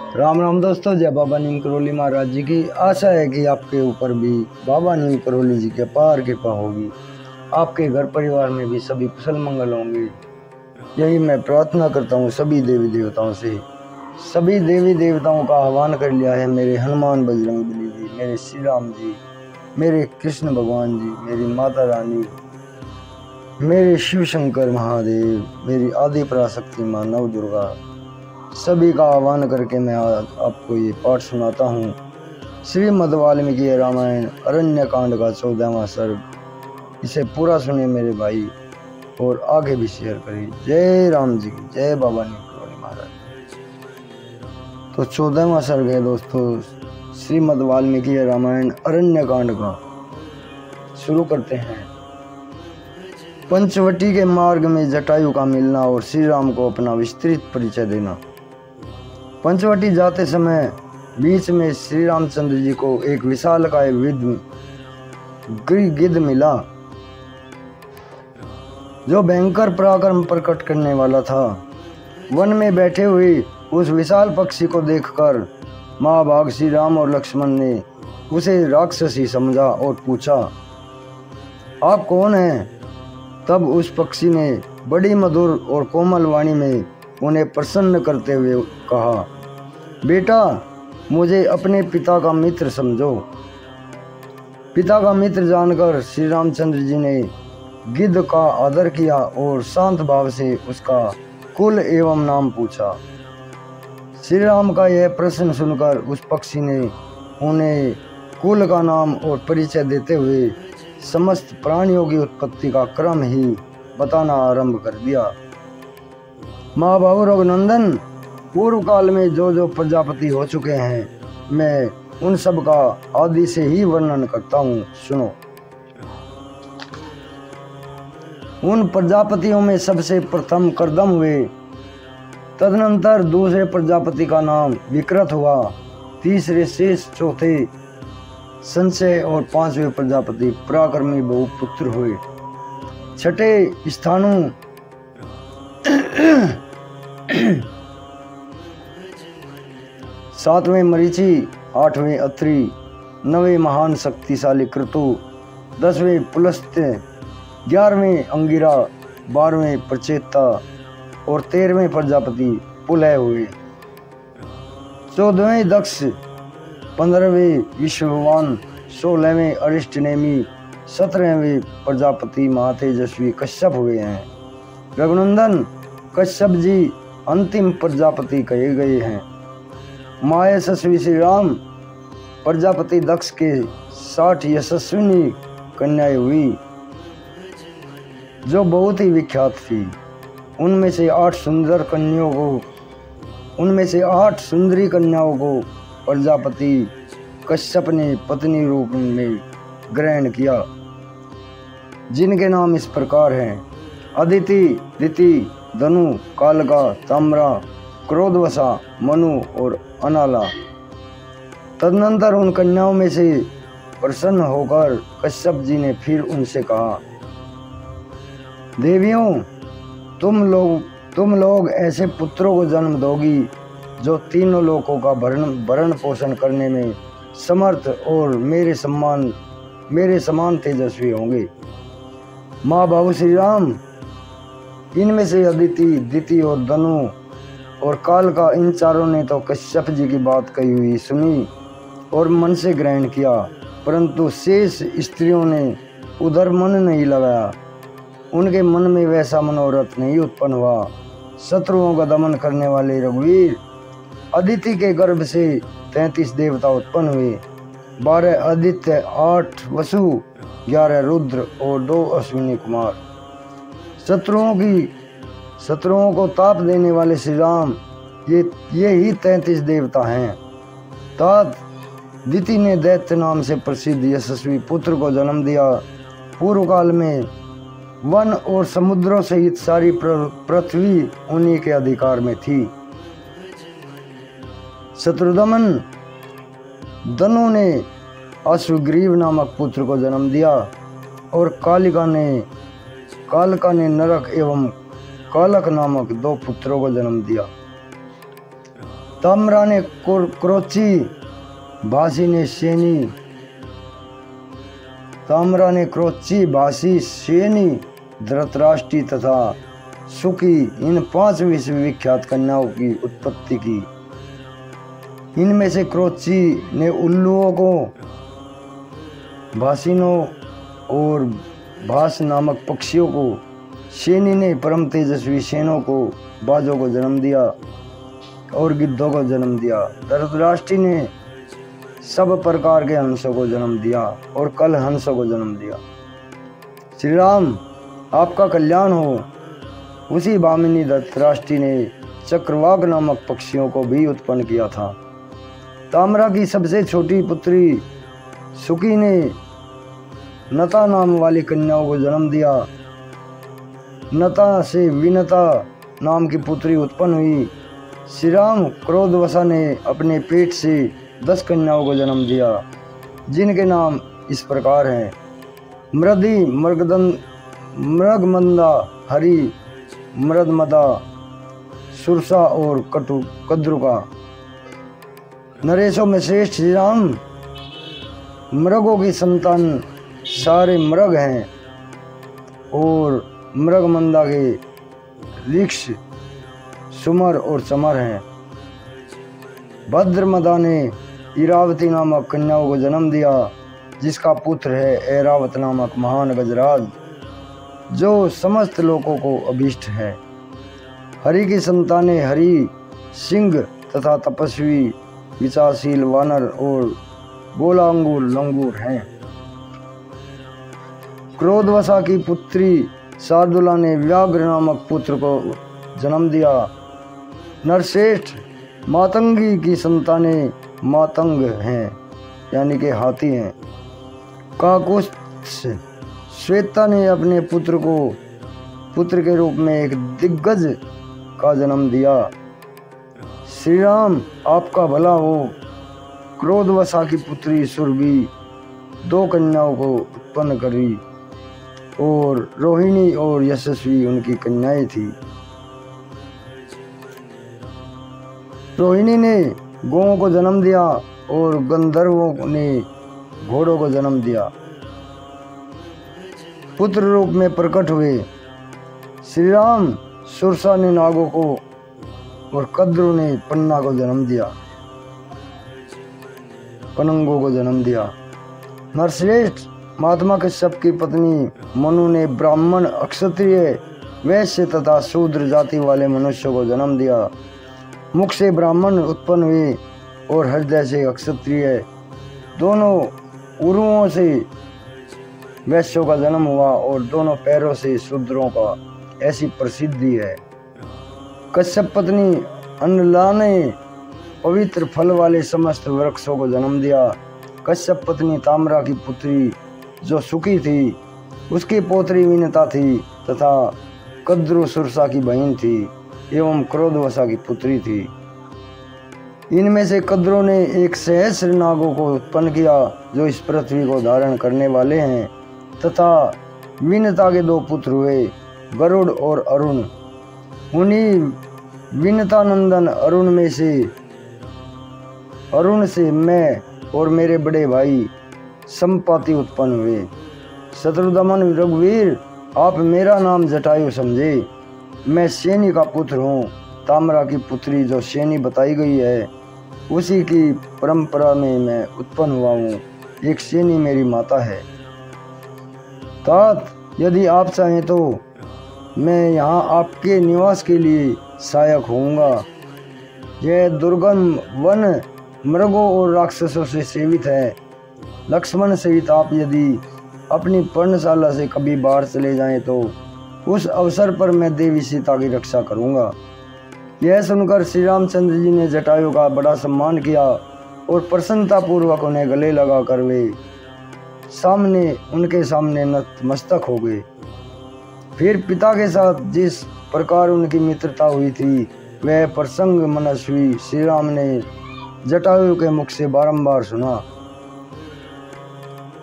राम राम दोस्तों, जय बाबा नीम करोली महाराज जी की। आशा है कि आपके ऊपर भी बाबा नीम करोली जी के अपार कृपा होगी। आपके घर परिवार में भी सभी कुशल मंगल होंगे, यही मैं प्रार्थना करता हूँ सभी देवी देवताओं से। सभी देवी देवताओं का आह्वान कर लिया है मेरे हनुमान बजरंग बली जी, मेरे श्री राम जी, मेरे कृष्ण भगवान जी, मेरी माता रानी, मेरे शिव शंकर महादेव, मेरी आदि पराशक्ति माँ नव दुर्गा, सभी का आह्वान करके मैं आपको ये पाठ सुनाता हूँ। श्रीमद् वाल्मीकि रामायण अरण्य कांड का 14वां सर्ग। इसे पूरा सुने मेरे भाई और आगे भी शेयर करें। जय राम जी की जय, बाबा नीम करोली महाराज। तो 14वां सर्ग है दोस्तों, श्रीमद् वाल्मीकि रामायण अरण्य कांड का। शुरू करते हैं। पंचवटी के मार्ग में जटायु का मिलना और श्री राम को अपना विस्तृत परिचय देना। पंचवटी जाते समय बीच में श्री रामचंद्र जी को एक विशालकाय गिद्ध मिला, जो भयंकर पराक्रम प्रकट करने वाला था। वन में बैठे हुए उस विशाल पक्षी को देखकर महाभाग श्री राम और लक्ष्मण ने उसे राक्षसी समझा और पूछा, आप कौन हैं? तब उस पक्षी ने बड़ी मधुर और कोमल वाणी में उन्हें प्रसन्न करते हुए कहा, बेटा, मुझे अपने पिता का मित्र समझो। पिता का मित्र जानकर श्री रामचंद्र जी ने गिद्ध का आदर किया और शांत भाव से उसका कुल एवं नाम पूछा। श्री राम का यह प्रश्न सुनकर उस पक्षी ने उन्हें कुल का नाम और परिचय देते हुए समस्त प्राणियों की उत्पत्ति का क्रम ही बताना आरंभ कर दिया। महाबाहु रघुनंदन, पूर्व काल में जो प्रजापति हो चुके हैं, मैं उन सब का आदि से ही वर्णन करता हूँ, सुनो। उन प्रजापतियों में सबसे प्रथम कर्दम हुए, तदनंतर दूसरे प्रजापति का नाम विकृत हुआ, तीसरे शेष, चौथे संशय और पांचवें प्रजापति पराक्रमी बहुपुत्र हुए। छठे स्थानु सातवें मरीचि, आठवें अत्रि, नवें महान शक्तिशाली क्रतु, 10वें पुलस्त्य, 11वें अंगिरा, 12वें प्रचेता और 13वें प्रजापति पुलह हुए। 14वें दक्ष, 15वें विश्ववान, 16वें अरिष्टनेमी, 17वें प्रजापति महातेजस्वी कश्यप हुए हैं। रघुनंदन, कश्यप जी अंतिम प्रजापति कहे गए हैं। महायशस्वी श्री राम प्रजापति दक्ष के 60 यशस्विनी कन्याएं हुई, जो बहुत ही विख्यात थी। उनमें से 8 सुंदरी कन्याओं को प्रजापति कश्यप ने पत्नी रूप में ग्रहण किया, जिनके नाम इस प्रकार हैं: अदिति, दिति, धनु, कालका, ताम्रा, क्रोधवसा, मनु और अनाला। तदनंतर उन कन्याओं में से प्रसन्न होकर कश्यप जी ने फिर उनसे कहा, देवियों, तुम लोग ऐसे पुत्रों को जन्म दोगी जो तीनों लोकों का भरण पोषण करने में समर्थ और मेरे समान तेजस्वी होंगे। माँ बाबू श्री राम, इनमें से अदिति, दिति और धनु और काल का, इन चारों ने तो कश्यप जी की बात कही हुई सुनी और मन से ग्रहण किया, परंतु शेष स्त्रियों ने उधर मन नहीं लगाया। उनके मन में वैसा मनोरथ नहीं उत्पन्न हुआ। शत्रुओं का दमन करने वाले रघुवीर, अदिति के गर्भ से 33 देवता उत्पन्न हुए, 12 आदित्य, 8 वसु, 11 रुद्र और 2 अश्विनी कुमार। शत्रुओं को ताप देने वाले श्री राम ये ही 33 देवता हैं। तात दिति ने दैत्य नाम से प्रसिद्ध यशस्वी पुत्र को जन्म दिया। पूर्व काल में वन और समुद्रों सहित सारी पृथ्वी उन्हीं के अधिकार में थी। शत्रुदमन धनु ने अश्वग्रीव नामक पुत्र को जन्म दिया और कालका ने नरक एवं कालक नामक 2 पुत्रों को जन्म दिया। ताम्रा ने क्रोची, भासी ने सेनी, ताम्रा ने क्रोची, भासी, सेनी, धृतराष्ट्री तथा सुकी इन 5 विश्वविख्यात कन्याओं की उत्पत्ति की। इनमें से क्रोची ने उल्लुओं को, भासिनों और भास नामक पक्षियों को, सेनी ने परम तेजस्वी सेनों को, बाजों को जन्म दिया और गिद्धों को जन्म दिया। धृतराष्ट्री ने सब प्रकार के हंसों को जन्म दिया और कल हंसों को जन्म दिया। श्री राम आपका कल्याण हो। उसी भामिनी धृतराष्ट्री ने चक्रवाक नामक पक्षियों को भी उत्पन्न किया था। ताम्रा की सबसे छोटी पुत्री सुकी ने नता नाम वाली कन्याओं को जन्म दिया। नता से विनता नाम की पुत्री उत्पन्न हुई। श्री राम क्रोधवशा ने अपने पेट से 10 कन्याओं को जन्म दिया, जिनके नाम इस प्रकार हैं: मृदी, मृगमंदा, हरि, मृदमदा, सुरसा और कद्रुका। नरेशों में श्रेष्ठ श्री राम मृगों की संतान सारे मृग हैं और मृगमंदा के ऋक्ष, सुमर और चमर हैं। भद्रमदा ने इरावती नामक कन्याओं को जन्म दिया, जिसका पुत्र है ऐरावत नामक महान गजराज, जो समस्त लोगों को अभीष्ट है। हरि की संतानें हरि, सिंह तथा तपस्वी विचारशील वानर और गोलांगुर लंगूर हैं। क्रोधवशा की पुत्री शार्दुला ने व्याघ्र नामक पुत्र को जन्म दिया। नरश्रेष्ठ मातंगी की संतानें मातंग हैं, यानी कि हाथी हैं। काकुत्स श्वेता ने अपने पुत्र के रूप में एक दिग्गज का जन्म दिया। श्री राम आपका भला हो। क्रोधवशा की पुत्री सुरभि 2 कन्याओं को उत्पन्न करी और रोहिणी और यशस्वी उनकी कन्याएं थी। रोहिणी ने गौओं को जन्म दिया और गंधर्वों ने घोड़ों को जन्म दिया। पुत्र रूप में प्रकट हुए। श्री राम सुरसा ने नागों को और कद्रु ने पन्ना को जन्म दिया, पनंगों को जन्म दिया। नरश्रेष्ठ महात्मा कश्यप की पत्नी मनु ने ब्राह्मण, क्षत्रिय, वैश्य तथा शूद्र जाति वाले मनुष्यों को जन्म दिया। मुख से ब्राह्मण उत्पन्न हुए और हृदय से क्षत्रिय, दोनों उरुओं से वैश्यों का जन्म हुआ और दोनों पैरों से शूद्रों का, ऐसी प्रसिद्धि है। कश्यप पत्नी अनला ने पवित्र फल वाले समस्त वृक्षों को जन्म दिया। कश्यप पत्नी ताम्रा की पुत्री जो सुकी थी, उसकी पोत्री विनता थी तथा कद्रु सुरसा की बहन थी एवं क्रोधवशा की पुत्री थी। इनमें से कद्रु ने 1 सहस्र नागों को उत्पन्न किया, जो इस पृथ्वी को धारण करने वाले हैं, तथा विनता के 2 पुत्र हुए, गरुड़ और अरुण। उन्हीं विनता नंदन अरुण से मैं और मेरे बड़े भाई संपाति उत्पन्न हुए। शत्रुदमन रघुवीर, आप मेरा नाम जटायु समझे। मैं सेनी का पुत्र हूँ। ताम्रा की पुत्री जो सेनी बताई गई है, उसी की परंपरा में मैं उत्पन्न हुआ हूँ। एक सेनी मेरी माता है। तात, यदि आप चाहें तो मैं यहाँ आपके निवास के लिए सहायक होऊंगा। यह दुर्गम वन मृगों और राक्षसों से सेवित है। लक्ष्मण सहित आप यदि अपनी पर्णशाला से कभी बाहर चले जाएं तो उस अवसर पर मैं देवी सीता की रक्षा करूंगा। यह सुनकर श्री रामचंद्र जी ने जटायु का बड़ा सम्मान किया और प्रसन्नतापूर्वक उन्हें गले लगाकर वे उनके सामने नतमस्तक हो गए। फिर पिता के साथ जिस प्रकार उनकी मित्रता हुई थी, वह प्रसंग मनस्वी श्री राम ने जटायु के मुख से बारंबार सुना।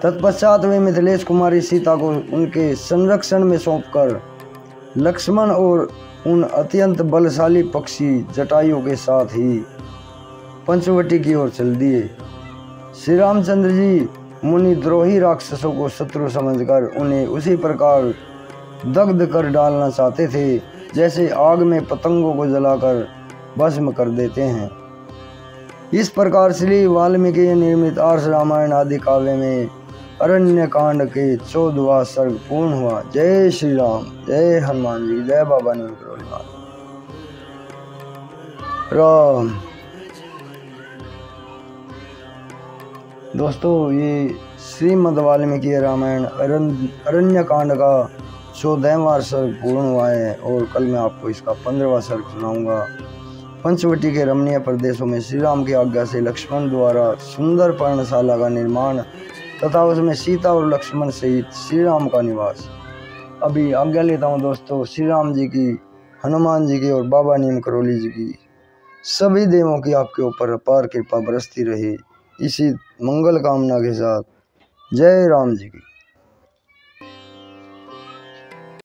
तत्पश्चात वे मिथिलेश कुमारी सीता को उनके संरक्षण में सौंपकर लक्ष्मण और उन अत्यंत बलशाली पक्षी जटायु के साथ ही पंचवटी की ओर चल दिए। श्री रामचंद्र जी मुनिद्रोही राक्षसों को शत्रु समझकर उन्हें उसी प्रकार दग्ध कर डालना चाहते थे जैसे आग में पतंगों को जलाकर भस्म कर देते हैं। इस प्रकार श्री वाल्मीकि निर्मित आर्ष रामायण आदि काव्य में अरण्य कांड के 14वां सर्ग पूर्ण हुआ। जय श्री राम, जय हनुमान जी, जय बाबा नीम करोली राम। दोस्तों, ये श्रीमद् वाल्मीकि रामायण अरण्य कांड का 14वां सर्ग पूर्ण हुआ है और कल मैं आपको इसका 15वां सर्ग सुनाऊंगा। पंचवटी के रमणीय प्रदेशों में श्री राम की आज्ञा से लक्ष्मण द्वारा सुंदर पर्णशाला का निर्माण तथा उसमें सीता और लक्ष्मण सहित श्री राम का निवास। अभी आज्ञा लेता हूँ दोस्तों। श्री राम जी की, हनुमान जी की और बाबा नीम करोली जी की सभी देवों की आपके ऊपर अपार कृपा बरसती रहे, इसी मंगल कामना के साथ। जय राम जी की।